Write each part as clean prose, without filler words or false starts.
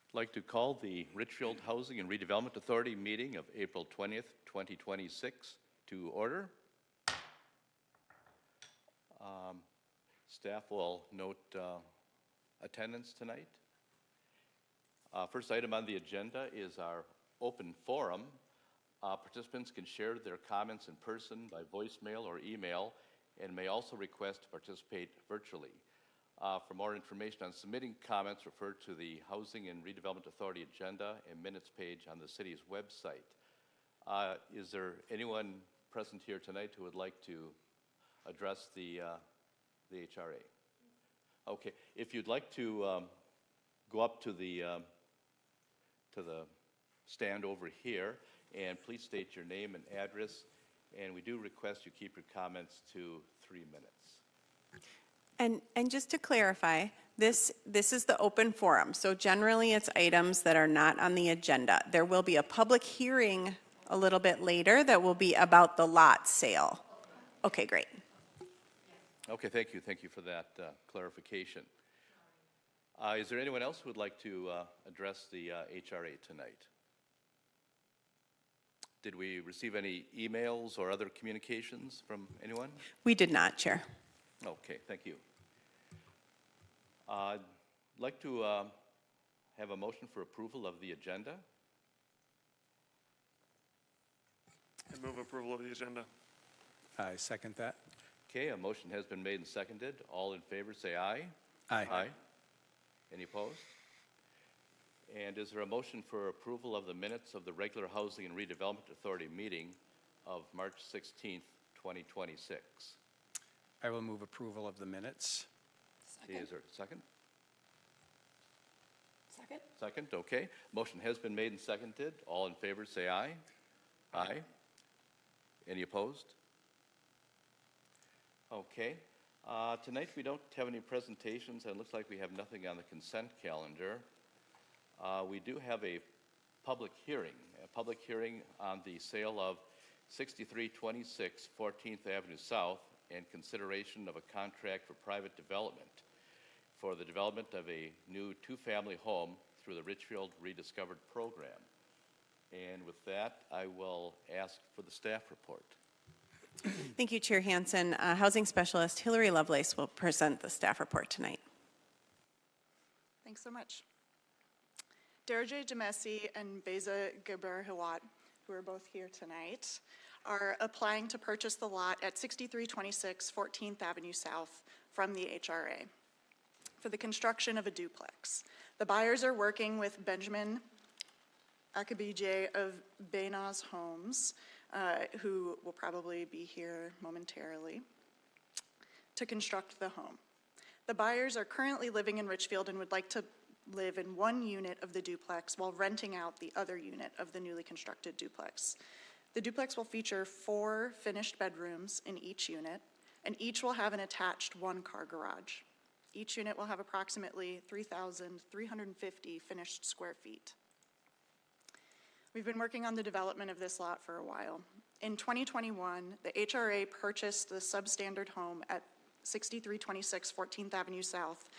I'd like to call the Richfield Housing and Redevelopment Authority meeting of April 20th, 2026 to order. Staff will note attendance tonight. First item on the agenda is our open forum. Participants can share their comments in person by voicemail or email and may also request to participate virtually. For more information on submitting comments, refer to the Housing and Redevelopment Authority agenda and minutes page on the city's website. Is there anyone present here tonight who would like to address the HRA? Okay, if you'd like to go up to the stand over here and please state your name and address, and we do request you keep your comments to 3 minutes. And just to clarify, this is the open forum, so generally it's items that are not on the agenda. There will be a public hearing a little bit later that will be about the lot sale. Okay, great. Okay, thank you. Thank you for that clarification. Is there anyone else who would like to address the HRA tonight? Did we receive any emails or other communications from anyone? We did not, Chair. Okay, thank you. I'd like to have a motion for approval of the agenda. I move approval of the agenda. I second that. Okay, a motion has been made and seconded. All in favor say aye. Aye. Aye. Any opposed? And is there a motion for approval of the minutes of the regular Housing and Redevelopment Authority meeting of March 16th, 2026? I will move approval of the minutes. Second. Is there a second? Second. Second, okay. Motion has been made and seconded. All in favor say aye. Aye. Any opposed? Okay. Tonight we don't have any presentations, and it looks like we have nothing on the consent calendar. We do have a public hearing on the sale of 6326 14th Avenue South and consideration of a contract for private development for the development of a new two-family home through the Richfield Rediscovered program. And with that, I will ask for the staff report. Thank you, Chair Hansen. Housing Specialist Hillary Lovelace will present the staff report tonight. Thanks so much. Derajay Jamesi and Beza Geber-Hawat, who are both here tonight, are applying to purchase the lot at 6326 14th Avenue South from the HRA for the construction of a duplex. The buyers are working with Benjamin Akabije of Baynaz Homes, who will probably be here momentarily, to construct the home. The buyers are currently living in Richfield and would like to live in one unit of the duplex while renting out the other unit of the newly constructed duplex. The duplex will feature 4 finished bedrooms in each unit, and each will have an attached one-car garage. Each unit will have approximately 3,350 finished square feet. We've been working on the development of this lot for a while. In 2021, the HRA purchased the substandard home at 6326 14th Avenue South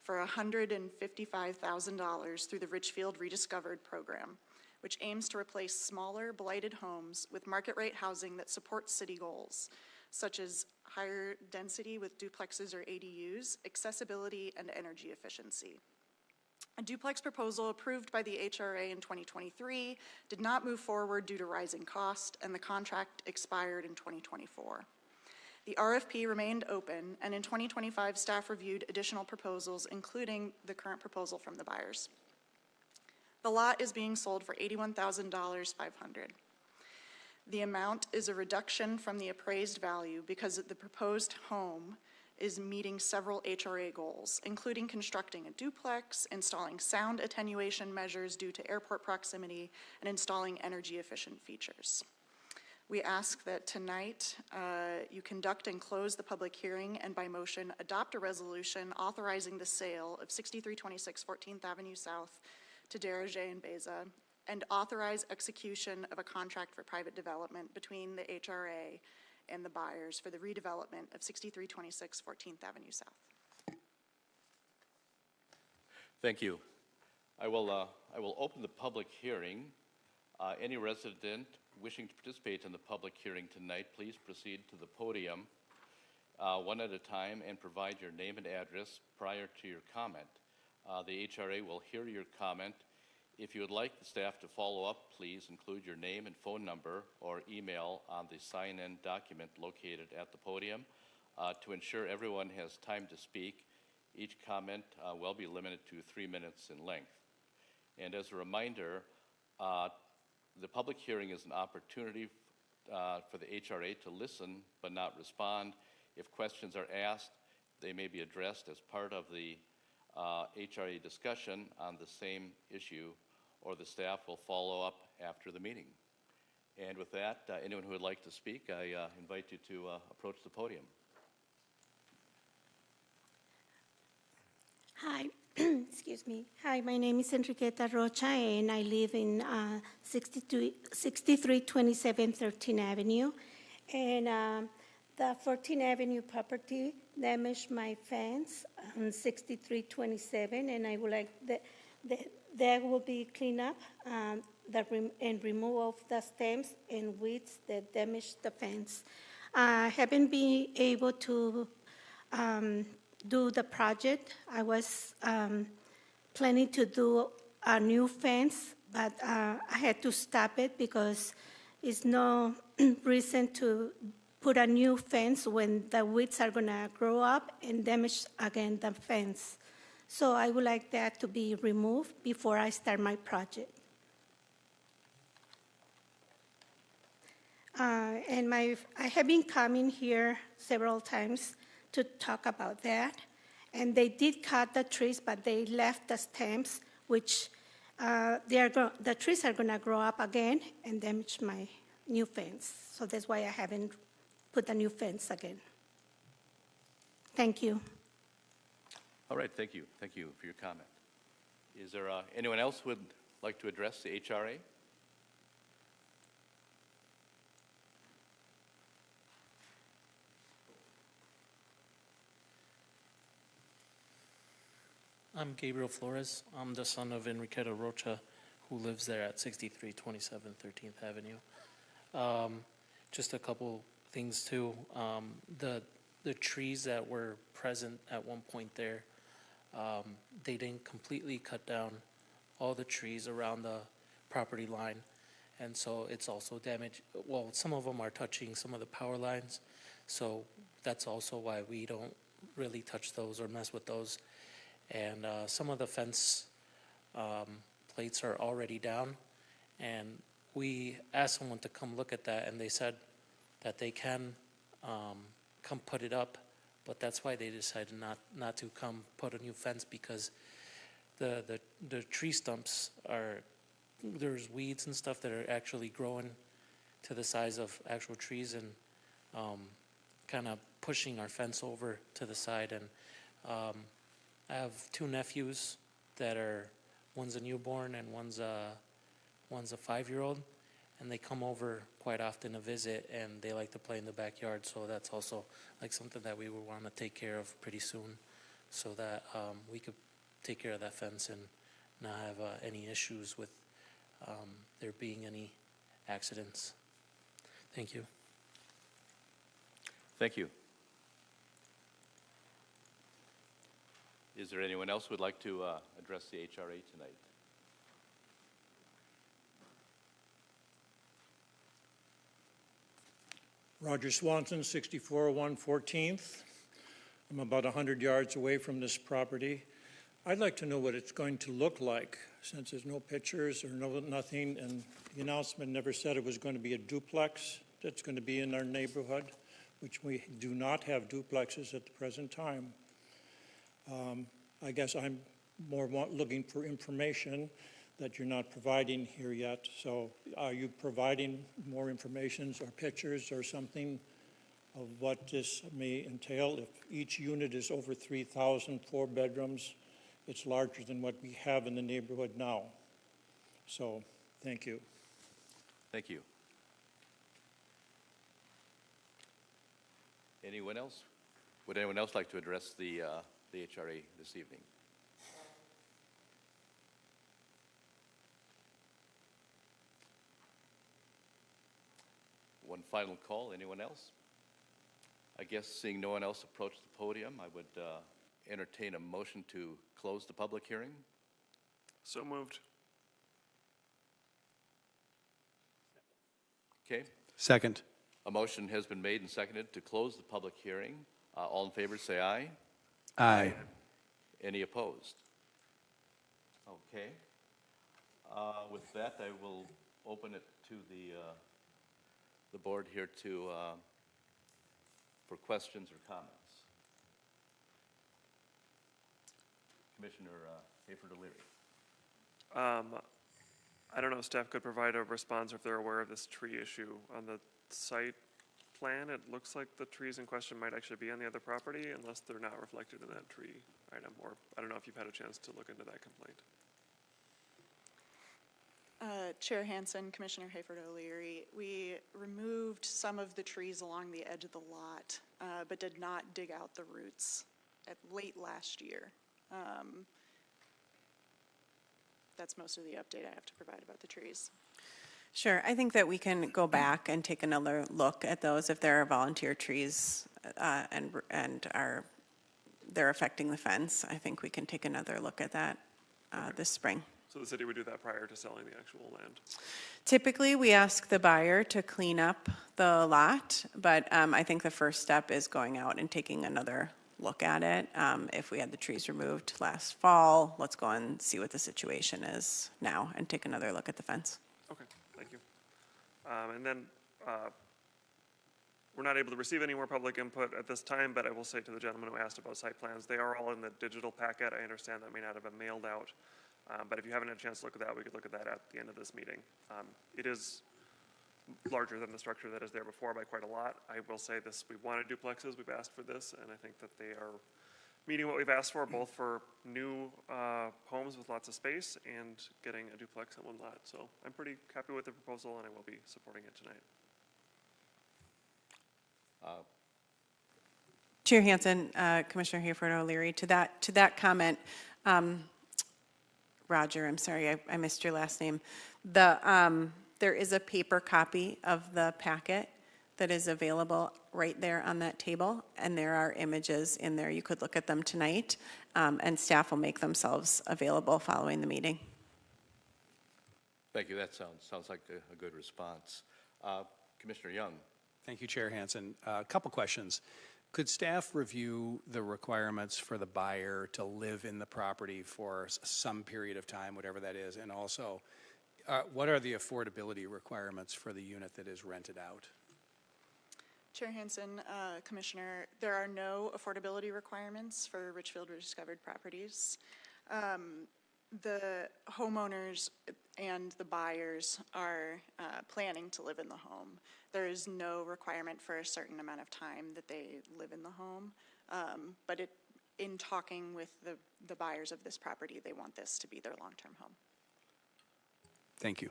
for $155,000 through the Richfield Rediscovered program, which aims to replace smaller, blighted homes with market-rate housing that supports city goals, such as higher density with duplexes or ADUs, accessibility, and energy efficiency. A duplex proposal approved by the HRA in 2023 did not move forward due to rising cost, and the contract expired in 2024. The RFP remained open, and in 2025, staff reviewed additional proposals, including the current proposal from the buyers. The lot is being sold for $81,500. The amount is a reduction from the appraised value because the proposed home is meeting several HRA goals, including constructing a duplex, installing sound attenuation measures due to airport proximity, and installing energy-efficient features. We ask that tonight you conduct and close the public hearing and by motion adopt a resolution authorizing the sale of 6326 14th Avenue South to Derajay and Beza, and authorize execution of a contract for private development between the HRA and the buyers for the redevelopment of 6326 14th Avenue South. Thank you. I will open the public hearing. Any resident wishing to participate in the public hearing tonight, please proceed to the podium one at a time and provide your name and address prior to your comment. The HRA will hear your comment. If you would like the staff to follow up, please include your name and phone number or email on the sign-in document located at the podium. To ensure everyone has time to speak, each comment will be limited to 3 minutes in length. And as a reminder, the public hearing is an opportunity for the HRA to listen but not respond. If questions are asked, they may be addressed as part of the HRA discussion on the same issue, or the staff will follow up after the meeting. And with that, anyone who would like to speak, I invite you to approach the podium. Hi, excuse me. Hi, my name is Enriqueta Rocha, and I live in 6327 13th Avenue. And the 14th Avenue property damaged my fence on 6327, and I would like that will be cleaned up and removal of the stems and weeds that damaged the fence. I haven't been able to do the project. I was planning to do a new fence, but I had to stop it because it's no reason to put a new fence when the weeds are gonna grow up and damage again the fence. So I would like that to be removed before I start my project. And I have been coming here several times to talk about that. And they did cut the trees, but they left the stems, which the trees are gonna grow up again and damage my new fence. So that's why I haven't put a new fence again. Thank you. All right, thank you. Thank you for your comment. Is there anyone else who would like to address the HRA? I'm Gabriel Flores. I'm the son of Enriqueta Rocha, who lives there at 6327 13th Avenue. Just a couple things too. The trees that were present at one point there, they didn't completely cut down all the trees around the property line, and so it's also damaged. Well, some of them are touching some of the power lines, so that's also why we don't really touch those or mess with those. And some of the fence plates are already down, and we asked someone to come look at that, and they said that they can come put it up, but that's why they decided not to come put a new fence, because the tree stumps there's weeds and stuff that are actually growing to the size of actual trees and kind of pushing our fence over to the side. And I have two nephews that one's a newborn and one's a 5-year-old, and they come over quite often to visit, and they like to play in the backyard. So that's also like something that we would want to take care of pretty soon, so that we could take care of that fence and not have any issues with there being any accidents. Thank you. Thank you. Is there anyone else who would like to address the HRA tonight? Roger Swanson, 6401 14th. I'm about 100 yards away from this property. I'd like to know what it's going to look like, since there's no pictures or nothing, and the announcement never said it was going to be a duplex that's going to be in our neighborhood, which we do not have duplexes at the present time. I guess I'm more looking for information that you're not providing here yet. So are you providing more information or pictures or something of what this may entail? If each unit is over 3,000, 4 bedrooms, it's larger than what we have in the neighborhood now. So thank you. Thank you. Anyone else? Would anyone else like to address the HRA this evening? one final call. Anyone else? I guess seeing no one else approach the podium, I would entertain a motion to close the public hearing. So moved. Okay. Second. A motion has been made and seconded to close the public hearing. All in favor, say aye. Aye. Any opposed? Okay. With that, I will open it to the board here to, for questions or comments. Commissioner Hayford O'Leary. I don't know if staff could provide a response or if they're aware of this tree issue on the site plan. It looks like the trees in question might actually be on the other property unless they're not reflected in that tree item, or I don't know if you've had a chance to look into that complaint. Chair Hansen, Commissioner Hayford O'Leary, we removed some of the trees along the edge of the lot, but did not dig out the roots late last year. That's most of the update I have to provide about the trees. Sure, I think that we can go back and take another look at those if there are volunteer trees and they're affecting the fence. I think we can take another look at that this spring. So the city would do that prior to selling the actual land? Typically, we ask the buyer to clean up the lot, but I think the first step is going out and taking another look at it. If we had the trees removed last fall, let's go and see what the situation is now and take another look at the fence. Okay, thank you. And then we're not able to receive any more public input at this time, but I will say to the gentleman who asked about site plans, they are all in the digital packet. I understand that may not have been mailed out. But if you haven't had a chance to look at that, we could look at that at the end of this meeting. It is larger than the structure that is there before by quite a lot. I will say this, we wanted duplexes, we've asked for this, and I think that they are meeting what we've asked for, both for new homes with lots of space and getting a duplex on one lot. So I'm pretty happy with the proposal, and I will be supporting it tonight. Chair Hansen, Commissioner Hayford O'Leary, to that comment, Roger, I'm sorry, I missed your last name. There is a paper copy of the packet that is available right there on that table, and there are images in there. You could look at them tonight, and staff will make themselves available following the meeting. Thank you. That sounds like a good response. Commissioner Young. Thank you, Chair Hansen. A couple questions. Could staff review the requirements for the buyer to live in the property for some period of time, whatever that is? And also, what are the affordability requirements for the unit that is rented out? Chair Hansen, Commissioner, there are no affordability requirements for Richfield Rediscovered properties. The homeowners and the buyers are planning to live in the home. There is no requirement for a certain amount of time that they live in the home, but in talking with the buyers of this property, they want this to be their long-term home. Thank you.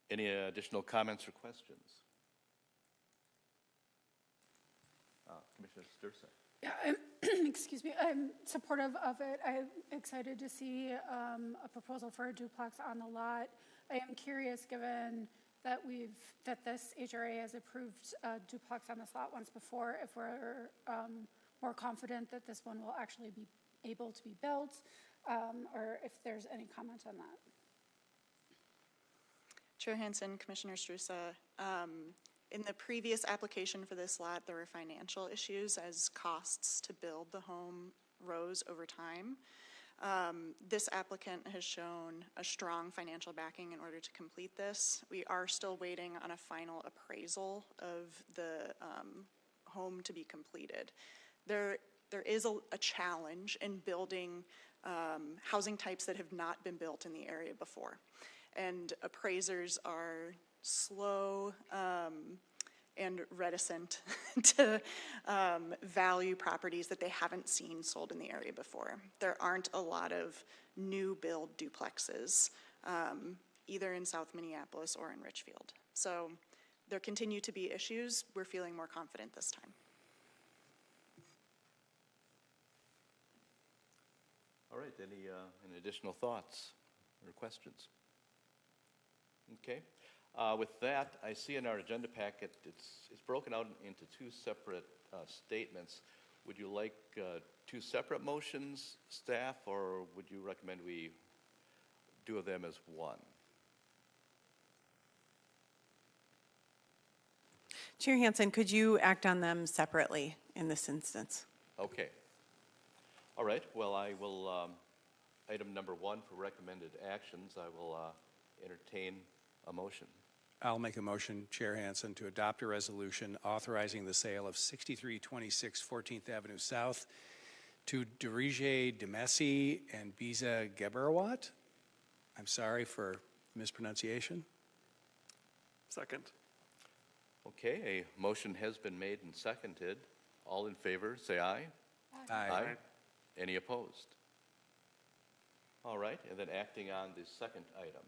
Any additional comments or questions? Commissioner Stursa. Yeah, excuse me, I'm supportive of it. I'm excited to see a proposal for a duplex on the lot. I am curious, given that this HRA has approved a duplex on this lot once before, if we're more confident that this one will actually be able to be built, or if there's any comment on that. Chair Hansen, Commissioner Strusa, in the previous application for this lot, there were financial issues as costs to build the home rose over time. This applicant has shown a strong financial backing in order to complete this. We are still waiting on a final appraisal of the home to be completed. There is a challenge in building housing types that have not been built in the area before. And appraisers are slow and reticent to value properties that they haven't seen sold in the area before. There aren't a lot of new build duplexes, either in South Minneapolis or in Richfield. So there continue to be issues. We're feeling more confident this time. All right, any additional thoughts or questions? Okay. With that, I see in our agenda packet, it's broken out into two separate statements. Would you like two separate motions, staff, or would you recommend we do them as one? Chair Hansen, could you act on them separately in this instance? Okay. All right. Well, I will, item number one for recommended actions, I will entertain a motion. I'll make a motion, Chair Hansen, to adopt a resolution authorizing the sale of 6326 14th Avenue South to Dirige Demessi and Biza Geberawat. I'm sorry for mispronunciation. Second. Okay, a motion has been made and seconded. All in favor, say aye. Aye. Any opposed? All right, and then acting on the second item.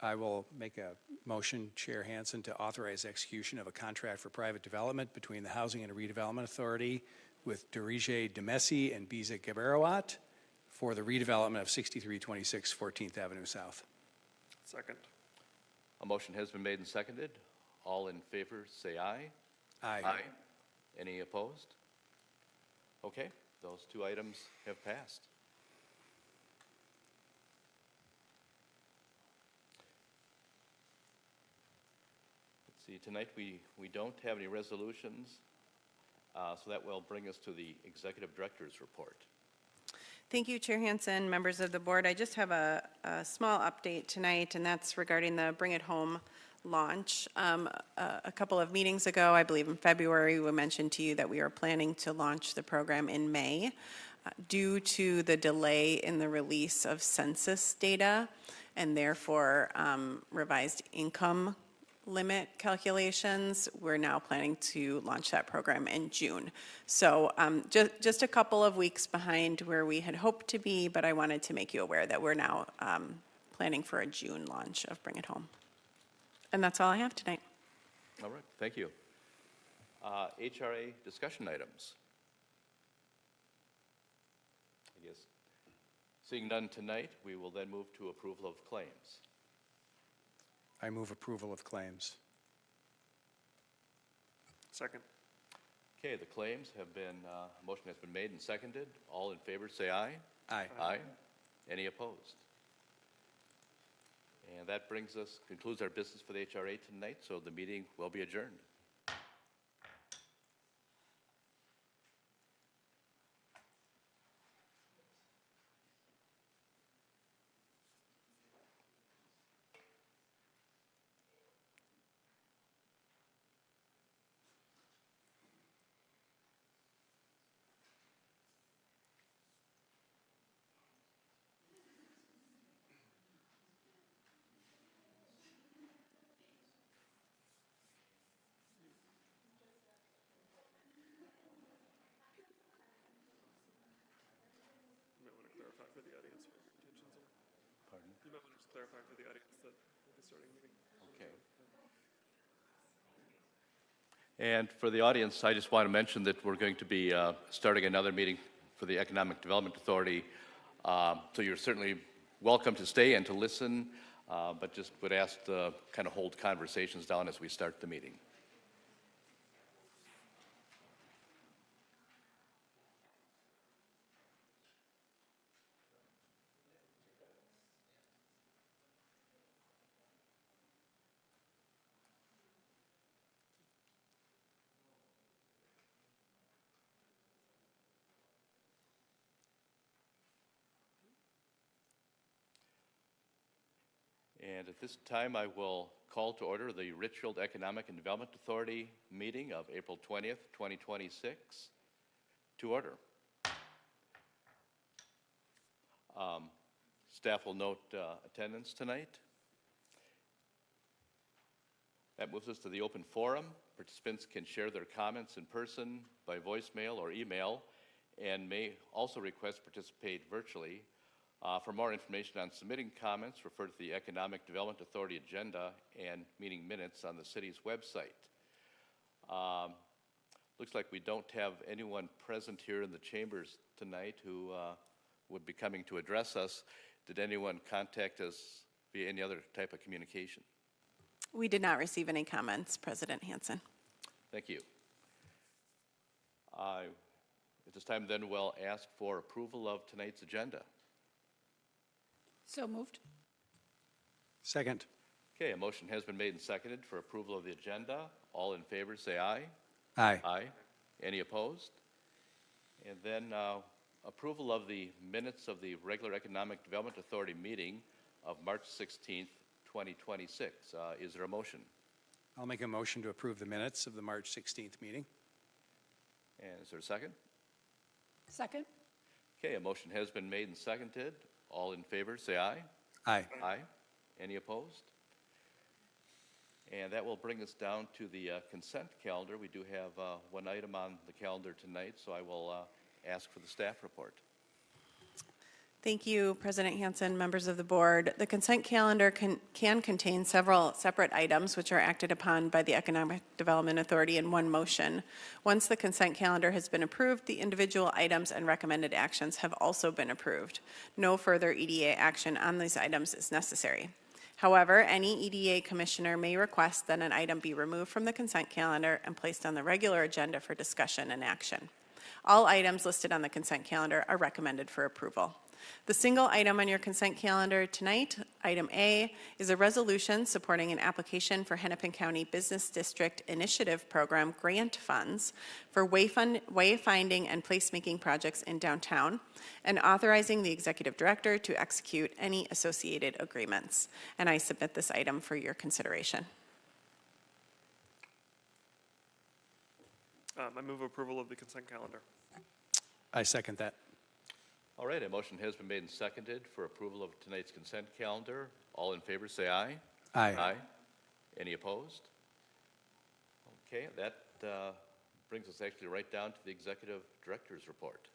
I will make a motion, Chair Hansen, to authorize execution of a contract for private development between the Housing and Redevelopment Authority with Dirige Demessi and Biza Geberawat for the redevelopment of 6326 14th Avenue South. Second. A motion has been made and seconded. All in favor, say aye. Aye. Any opposed? Okay, those two items have passed. Let's see, tonight we don't have any resolutions, so that will bring us to the Executive Director's report. Thank you, Chair Hansen, members of the board. I just have a small update tonight, and that's regarding the Bring It Home launch. A couple of meetings ago, I believe in February, we mentioned to you that we are planning to launch the program in May. Due to the delay in the release of census data and therefore revised income limit calculations, we're now planning to launch that program in June. So just a couple of weeks behind where we had hoped to be, but I wanted to make you aware that we're now planning for a June launch of Bring It Home. And that's all I have tonight. All right, thank you. HRA discussion items. I guess seeing none tonight, we will then move to approval of claims. I move approval of claims. Second. Okay, the claims have been, motion has been made and seconded. All in favor, say aye. Aye. Aye. Any opposed? And that concludes our business for the HRA tonight, so the meeting will be adjourned. You might want to clarify for the audience what your intentions are. Pardon? You might want to clarify for the audience that we'll be starting the meeting. Okay. And for the audience, I just want to mention that we're going to be starting another meeting for the Economic Development Authority. So you're certainly welcome to stay and to listen, but just would ask to kind of hold conversations down as we start the meeting. And at this time, I will call to order the Richfield Economic and Development Authority meeting of April 20th, 2026. To order. Staff will note attendance tonight. That moves us to the open forum. Participants can share their comments in person, by voicemail or email, and may also request to participate virtually. For more information on submitting comments, refer to the Economic Development Authority agenda and meeting minutes on the city's website. Looks like we don't have anyone present here in the chambers tonight who would be coming to address us. Did anyone contact us via any other type of communication? We did not receive any comments, President Hansen. Thank you. At this time, then, we'll ask for approval of tonight's agenda. So moved. Second. Okay, a motion has been made and seconded for approval of the agenda. All in favor, say aye. Aye. Aye. Any opposed? And then approval of the minutes of the regular Economic Development Authority meeting of March 16th, 2026. Is there a motion? I'll make a motion to approve the minutes of the March 16th meeting. And is there a second? Second. Okay, a motion has been made and seconded. All in favor, say aye. Aye. Aye. Any opposed? And that will bring us down to the consent calendar. We do have one item on the calendar tonight, so I will ask for the staff report. Thank you, President Hansen, members of the board. The consent calendar can contain several separate items which are acted upon by the Economic Development Authority in one motion. Once the consent calendar has been approved, the individual items and recommended actions have also been approved. No further EDA action on these items is necessary. However, any EDA commissioner may request that an item be removed from the consent calendar and placed on the regular agenda for discussion and action. All items listed on the consent calendar are recommended for approval. The single item on your consent calendar tonight, item A, is a resolution supporting an application for Hennepin County Business District Initiative Program grant funds for wayfinding and placemaking projects in downtown, and authorizing the executive director to execute any associated agreements. And I submit this item for your consideration. I move approval of the consent calendar. I second that. All right, a motion has been made and seconded for approval of tonight's consent calendar. All in favor, say aye. Aye. Aye. Any opposed? Okay, that brings us actually right down to the executive director's report.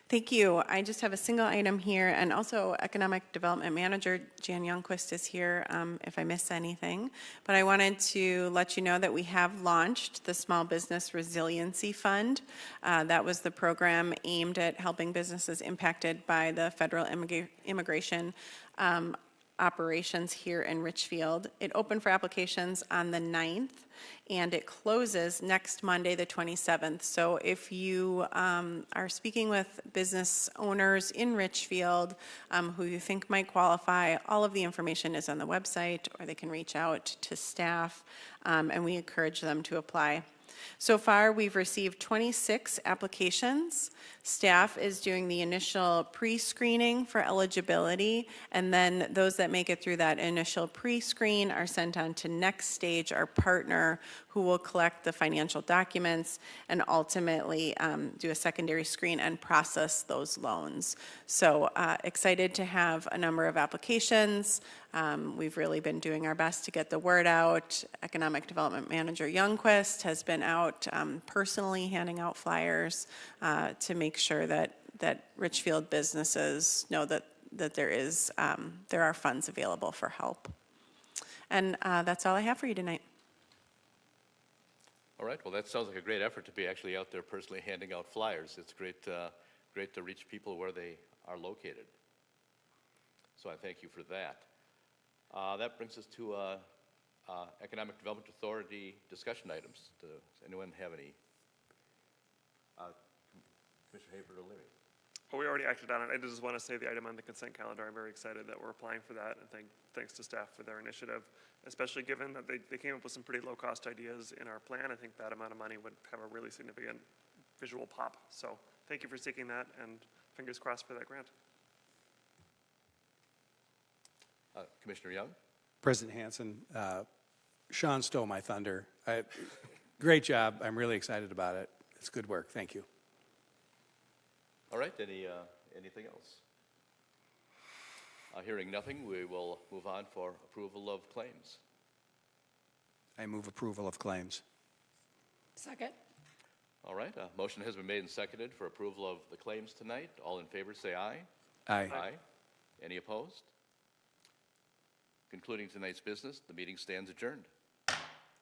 Thank you. I just have a single item here, and also Economic Development Manager Jan Youngquist is here if I miss anything. But I wanted to let you know that we have launched the Small Business Resiliency Fund. That was the program aimed at helping businesses impacted by the federal immigration operations here in Richfield. It opened for applications on the 9th, and it closes next Monday, the 27th. So if you are speaking with business owners in Richfield who you think might qualify, all of the information is on the website, or they can reach out to staff, and we encourage them to apply. So far, we've received 26 applications. Staff is doing the initial pre-screening for eligibility, and then those that make it through that initial pre-screen are sent on to Next Stage, our partner, who will collect the financial documents and ultimately do a secondary screen and process those loans. So excited to have a number of applications. We've really been doing our best to get the word out. Economic Development Manager Youngquist has been out personally handing out flyers to make sure that Richfield businesses know that there are funds available for help. And that's all I have for you tonight. All right, well, that sounds like a great effort to be actually out there personally handing out flyers. It's great to reach people where they are located. So I thank you for that. That brings us to Economic Development Authority discussion items. Does anyone have any? Commissioner Haber O'Leary. Well, we already acted on it. I just want to say the item on the consent calendar, I'm very excited that we're applying for that, and thanks to staff for their initiative, especially given that they came up with some pretty low-cost ideas in our plan. I think that amount of money would have a really significant visual pop. So thank you for seeking that, and fingers crossed for that grant. Commissioner Young. President Hansen, Sean stole my thunder. Great job. I'm really excited about it. It's good work. Thank you. All right, anything else? Hearing nothing, we will move on for approval of claims. I move approval of claims. Second. All right, a motion has been made and seconded for approval of the claims tonight. All in favor, say aye. Aye. Aye. Any opposed? Concluding tonight's business, the meeting stands adjourned.